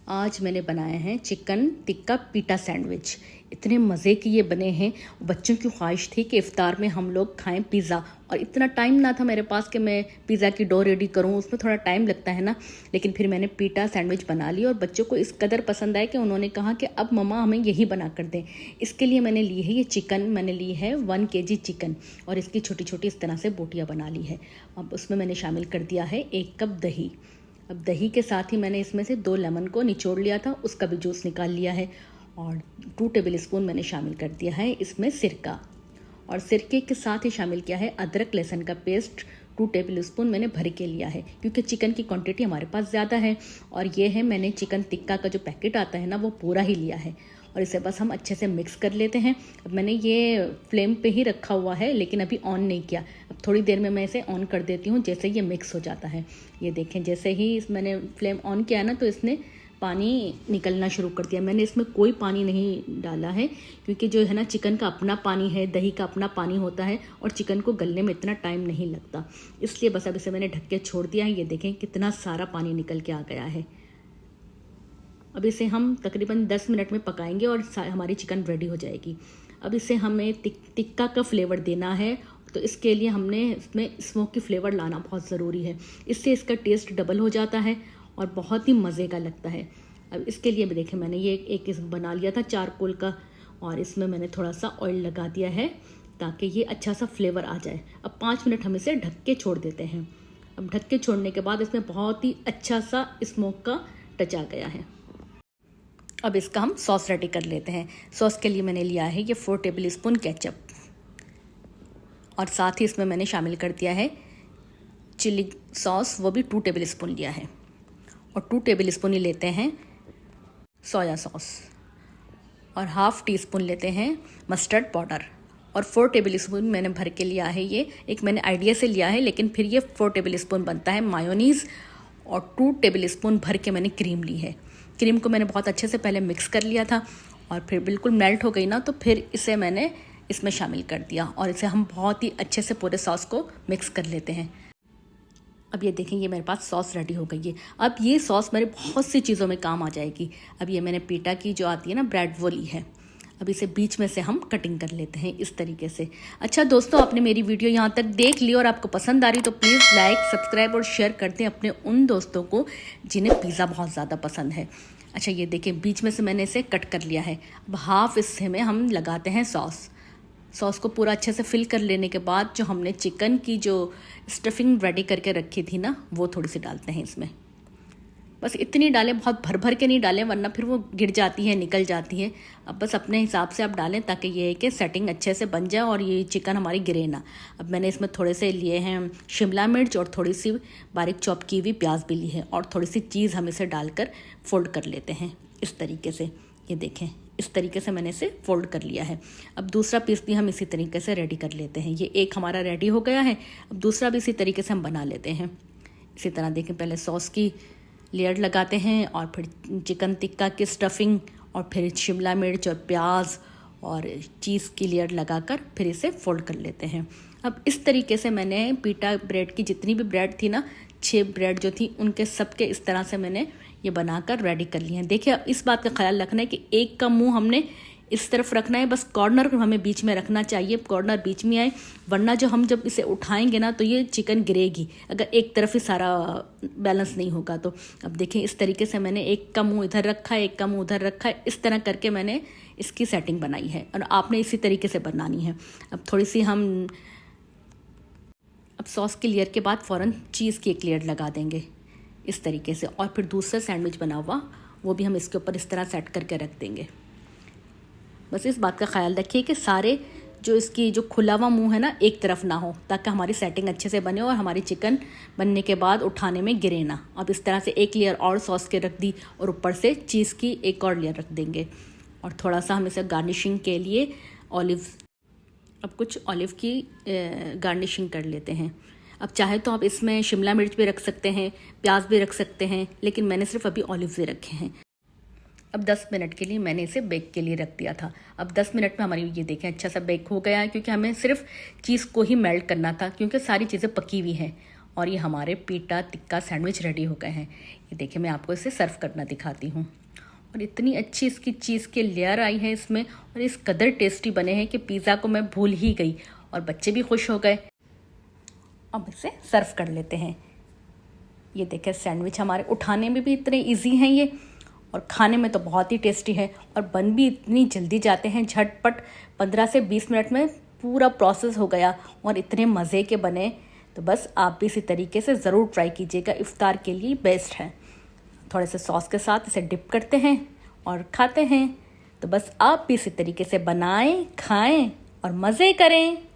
आज मैंने बनाए हैं चिकन टिक्का पीटा सैंडविच। इतने मज़े के ये बने हैं। बच्चों की ख्वाहिश थी कि इफ्तार में हम लोग खाएं पिज़्ज़ा, और इतना टाइम ना था मेरे पास कि मैं पिज़्ज़ा की डो रेडी करूं, उसमें थोड़ा टाइम लगता है ना। लेकिन फिर मैंने पीटा सैंडविच बना ली और बच्चों को इस कदर पसंद आया कि उन्होंने कहा कि अब मम्मा हमें यही बना कर दें। इसके लिए मैंने ली है ये चिकन, मैंने ली है 1 kg चिकन और इसकी छोटी छोटी इस तरह से बोटियाँ बना ली है। अब उसमें मैंने शामिल कर दिया है 1 कप दही। अब दही के साथ ही मैंने इसमें से 2 लेमन को निचोड़ लिया था, उसका भी जूस निकाल लिया है। और 2 टेबलस्पून मैंने शामिल कर दिया है इसमें सिरका, और सिरके के साथ ही शामिल किया है अदरक लहसुन का पेस्ट। 2 टेबलस्पून मैंने भर के लिया है क्योंकि चिकन की क्वांटिटी हमारे पास ज़्यादा है। और ये है, मैंने चिकन टिक्का का जो पैकेट आता है ना, वो पूरा ही लिया है। और इसे बस हम अच्छे से मिक्स कर लेते हैं। अब मैंने ये फ्लेम पे ही रखा हुआ है, लेकिन अभी ऑन नहीं किया। अब थोड़ी देर में मैं इसे ऑन कर देती हूँ जैसे ये मिक्स हो जाता है। ये देखें, जैसे ही मैंने फ्लेम ऑन किया ना, तो इसने पानी निकलना शुरू कर दिया। मैंने इसमें कोई पानी नहीं डाला है क्योंकि जो है ना, चिकन का अपना पानी है, दही का अपना पानी होता है और चिकन को गलने में इतना टाइम नहीं लगता, इसलिए बस अब इसे मैंने ढक के छोड़ दिया है। ये देखें कितना सारा पानी निकल के आ गया है। अब इसे हम तकरीबन 10 मिनट में पकाएंगे और हमारी चिकन रेडी हो जाएगी। अब इसे हमें टिक्का का फ्लेवर देना है, तो इसके लिए हमने इसमें स्मोकी फ्लेवर लाना बहुत ज़रूरी है। इससे इसका टेस्ट डबल हो जाता है और बहुत ही मज़े का लगता है। अब इसके लिए भी देखें, मैंने ये एक बना लिया था चारकोल का, और इसमें मैंने थोड़ा सा ऑयल लगा दिया है ताकि ये अच्छा सा फ्लेवर आ जाए। अब 5 मिनट हम इसे ढक के छोड़ देते हैं। अब ढक के छोड़ने के बाद इसमें बहुत ही अच्छा सा स्मोक का टच आ गया है। अब इसका हम सॉस रेडी कर लेते हैं। सॉस के लिए मैंने लिया है ये 4 टेबलस्पून केचप, और साथ ही इसमें मैंने शामिल कर दिया है चिली सॉस, वो भी 2 टेबलस्पून लिया है। और 2 टेबलस्पून ही लेते हैं सोया सॉस, और ½ टीस्पून लेते हैं मस्टर्ड पाउडर, और 4 टेबलस्पून मैंने भर के लिया है। ये एक मैंने आइडिया से लिया है, लेकिन फिर ये 4 टेबलस्पून बनता है मायोनीज़, और 2 टेबलस्पून भर के मैंने क्रीम ली है। क्रीम को मैंने बहुत अच्छे से पहले मिक्स कर लिया था, और फिर बिल्कुल मेल्ट हो गई ना, तो फिर इसे मैंने इसमें शामिल कर दिया, और इसे हम बहुत ही अच्छे से पूरे सॉस को मिक्स कर लेते हैं। अब ये देखें, ये मेरे पास सॉस रेडी हो गई है। अब ये सॉस मेरे बहुत सी चीज़ों में काम आ जाएगी। अब ये मैंने पीटा की जो आती है ना ब्रेड, वो ली है। अब इसे बीच में से हम कटिंग कर लेते हैं इस तरीके से। अच्छा दोस्तों, आपने मेरी वीडियो यहाँ तक देख ली और आपको पसंद आ रही तो प्लीज़ लाइक, सब्सक्राइब और शेयर कर दें अपने उन दोस्तों को जिन्हें पिज़्ज़ा बहुत ज़्यादा पसंद है। अच्छा, ये देखें, बीच में से मैंने इसे कट कर लिया है। अब हाफ हिस्से में हम लगाते हैं सॉस को पूरा अच्छे से फिल कर लेने के बाद जो हमने चिकन की जो स्टफिंग रेडी करके रखी थी ना, वो थोड़ी सी डालते हैं इसमें। बस इतनी डालें, बहुत भर भर के नहीं डालें वरना फिर वो गिर जाती है, निकल जाती है। अब बस अपने हिसाब से आप डालें ताकि ये है कि सेटिंग अच्छे से बन जाए और ये चिकन हमारी गिरे ना। अब मैंने इसमें थोड़े से लिए हैं शिमला मिर्च और थोड़ी सी बारीक चॉप की हुई प्याज भी ली है, और थोड़ी सी चीज़ हम इसे डालकर फोल्ड कर लेते हैं इस तरीके से। ये देखें, इस तरीके से मैंने इसे फोल्ड कर लिया है। अब दूसरा पीस भी हम इसी तरीके से रेडी कर लेते हैं। ये एक हमारा रेडी हो गया है। अब दूसरा भी इसी तरीके से हम बना लेते हैं। इसी तरह देखें, पहले सॉस की लेयर लगाते हैं, और फिर चिकन टिक्का की स्टफिंग, और फिर शिमला मिर्च और प्याज और चीज़ की लेयर लगाकर फिर इसे फोल्ड कर लेते हैं। अब इस तरीके से मैंने पीटा ब्रेड की जितनी भी ब्रेड थी ना, 6 ब्रेड जो थी, उनके सबके इस तरह से मैंने ये बनाकर रेडी कर लिए हैं। देखिए, अब इस बात का ख्याल रखना है कि एक का मुंह हमने इस तरफ रखना है, बस कॉर्नर हमें बीच में रखना चाहिए, कॉर्नर बीच में आए, वरना जो हम जब इसे उठाएंगे ना, तो ये चिकन गिरेगी अगर एक तरफ ही सारा बैलेंस नहीं होगा तो। अब देखें, इस तरीके से मैंने एक का मुंह इधर रखा है, एक का मुंह उधर रखा है, इस तरह करके मैंने इसकी सेटिंग बनाई है, और आपने इसी तरीके से बनानी है। अब थोड़ी सी हम सॉस की लेयर के बाद फ़ौरन चीज़ की एक लेयर लगा देंगे इस तरीके से, और फिर दूसरा सैंडविच बना हुआ वो भी हम इसके ऊपर इस तरह सेट करके रख देंगे। बस इस बात का ख्याल रखिए कि सारे जो इसकी जो खुला हुआ मुंह है ना, एक तरफ ना हो, ताकि हमारी सेटिंग अच्छे से बने और हमारी चिकन बनने के बाद उठाने में गिरे ना। अब इस तरह से एक लेयर और सॉस के रख दी, और ऊपर से चीज़ की एक और लेयर रख देंगे, और थोड़ा सा हम इसे गार्निशिंग के लिए अब कुछ ऑलिव की गार्निशिंग कर लेते हैं। अब चाहे तो आप इसमें शिमला मिर्च भी रख सकते हैं, प्याज भी रख सकते हैं, लेकिन मैंने सिर्फ अभी ऑलिव ही रखे हैं। अब 10 मिनट के लिए मैंने इसे बेक के लिए रख दिया था। अब 10 मिनट में हमारी ये देखें अच्छा सा बेक हो गया है, क्योंकि हमें सिर्फ चीज़ को ही मेल्ट करना था, क्योंकि सारी चीज़ें पकी हुई हैं और ये हमारे पीटा टिक्का सैंडविच रेडी हो गए हैं। ये देखिए, मैं आपको इसे सर्व करना दिखाती हूँ। और इतनी अच्छी इसकी चीज़ की लेयर आई है इसमें, और इस कदर टेस्टी बने हैं कि पिज़्ज़ा को मैं भूल ही गई, और बच्चे भी खुश हो गए। अब इसे सर्व कर लेते हैं। ये देखिए, सैंडविच हमारे उठाने में भी इतने इजी हैं ये, और खाने में तो बहुत ही टेस्टी है, और बन भी इतनी जल्दी जाते हैं, झटपट 15 से 20 मिनट में पूरा प्रोसेस हो गया, और इतने मज़े के बने। तो बस आप भी इसी तरीके से ज़रूर ट्राई कीजिएगा, इफ्तार के लिए बेस्ट है। थोड़े से सॉस के साथ इसे डिप करते हैं और खाते हैं। तो बस आप भी इसी तरीके से बनाएं, खाएं और मज़े करें।